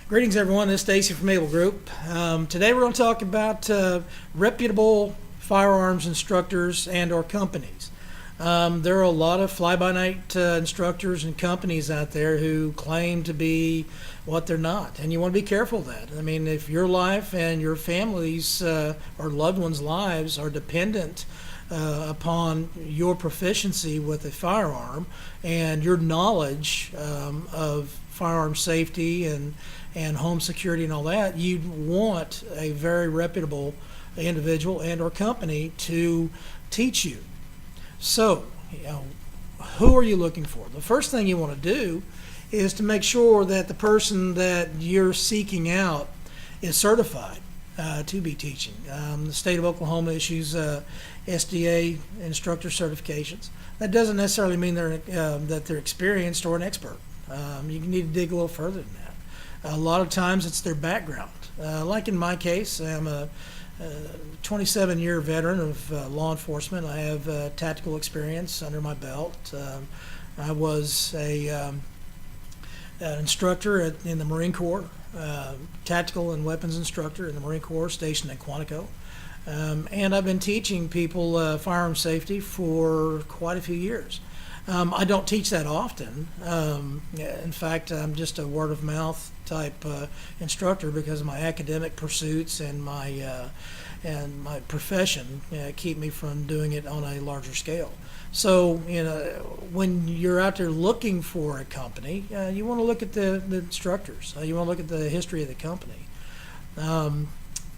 Greetings, everyone. This is Stacy from Able Group. Today we're going to talk about reputable firearms instructors and/or companies. There are a lot of fly-by-night instructors and companies out there who claim to be what they're not, and you want to be careful of that. I mean, if your life and your family's or loved ones' lives are dependent upon your proficiency with a firearm and your knowledge of firearm safety and home security and all that, you'd want a very reputable individual and or company to teach you. So, who are you looking for? The first thing you want to do is to make sure that the person that you're seeking out is certified to be teaching. The state of Oklahoma issues SDA instructor certifications. That doesn't necessarily mean that they're experienced or an expert. You need to dig a little further than that. A lot of times it's their background. Like in my case, I'm a 27-year veteran of law enforcement. I have tactical experience under my belt. I was an instructor in the Marine Corps, tactical and weapons instructor in the Marine Corps stationed in Quantico. And I've been teaching people firearm safety for quite a few years. I don't teach that often. In fact, I'm just a word of mouth type instructor because of my academic pursuits and my profession keep me from doing it on a larger scale. So, when you're out there looking for a company, you want to look at the instructors. You want to look at the history of the company.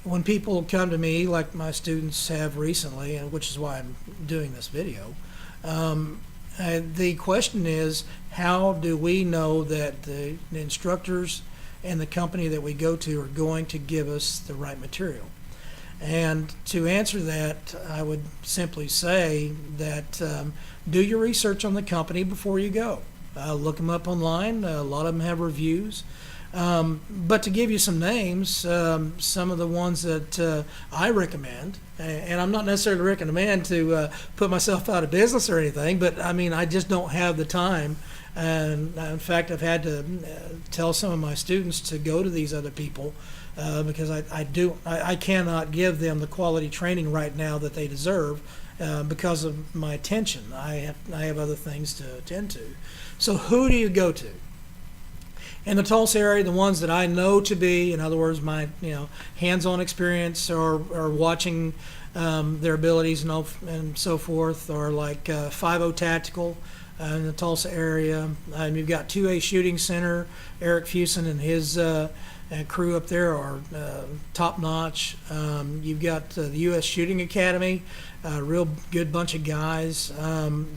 When people come to me, like my students have recently, and which is why I'm doing this video, the question is, how do we know that the instructors and the company that we go to are going to give us the right material? And to answer that, I would simply say that do your research on the company before you go. Look them up online. A lot of them have reviews. But to give you some names, some of the ones that I recommend, and I'm not necessarily recommend to put myself out of business or anything, but I mean, I just don't have the time. And in fact, I've had to tell some of my students to go to these other people because I cannot give them the quality training right now that they deserve because of my attention. I have other things to attend to. So who do you go to? In the Tulsa area, the ones that I know to be, in other words, my hands-on experience or watching their abilities and so forth, are like 5.0 Tactical in the Tulsa area. You've got 2A Shooting Center. Eric Fusen and his crew up there are top-notch. You've got the U.S. Shooting Academy, a real good bunch of guys.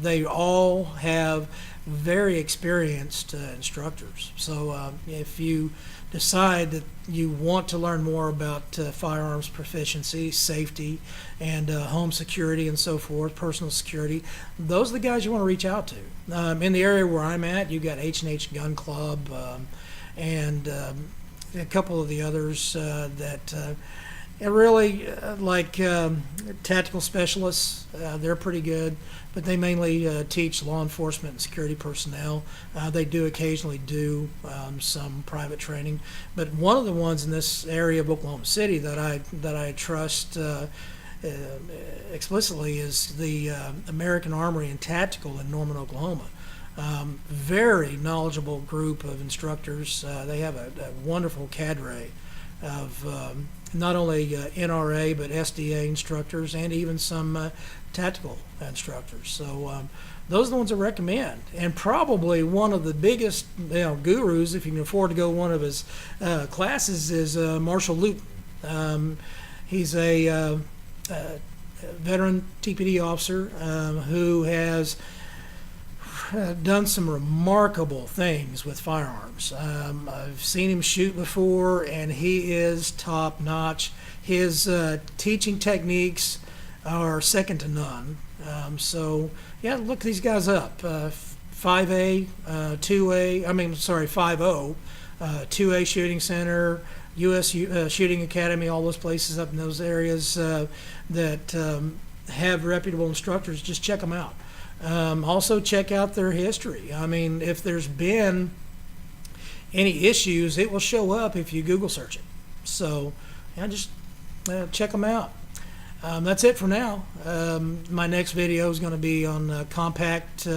They all have very experienced instructors. So if you decide that you want to learn more about firearms proficiency, safety, and home security and so forth, personal security, those are the guys you want to reach out to. In the area where I'm at, you've got H&H Gun Club and a couple of the others that really like tactical specialists. They're pretty good, but they mainly teach law enforcement and security personnel. They do occasionally do some private training, but one of the ones in this area of Oklahoma City that I trust explicitly is the American Armory and Tactical in Norman, Oklahoma. Very knowledgeable group of instructors. They have a wonderful cadre of not only NRA but SDA instructors and even some tactical instructors. So those are the ones I recommend. And probably one of the biggest gurus, if you can afford to go one of his classes, is Marshall Luton. He's a veteran TPD officer who has done some remarkable things with firearms. I've seen him shoot before, and he is top notch. His teaching techniques are second to none. So yeah, look these guys up. 5A, 2A, 5.0, 2A Shooting Center, U.S. Shooting Academy, all those places up in those areas that have reputable instructors. Just check them out. Also check out their history. I mean, if there's been any issues, it will show up if you Google search it. So just check them out. That's it for now. My next video is going to be on compact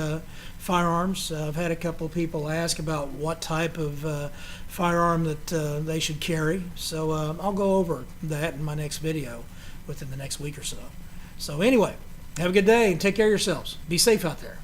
firearms. I've had a couple of people ask about what type of firearm that they should carry. So I'll go over that in my next video within the next week or so. So anyway, have a good day and take care of yourselves. Be safe out there.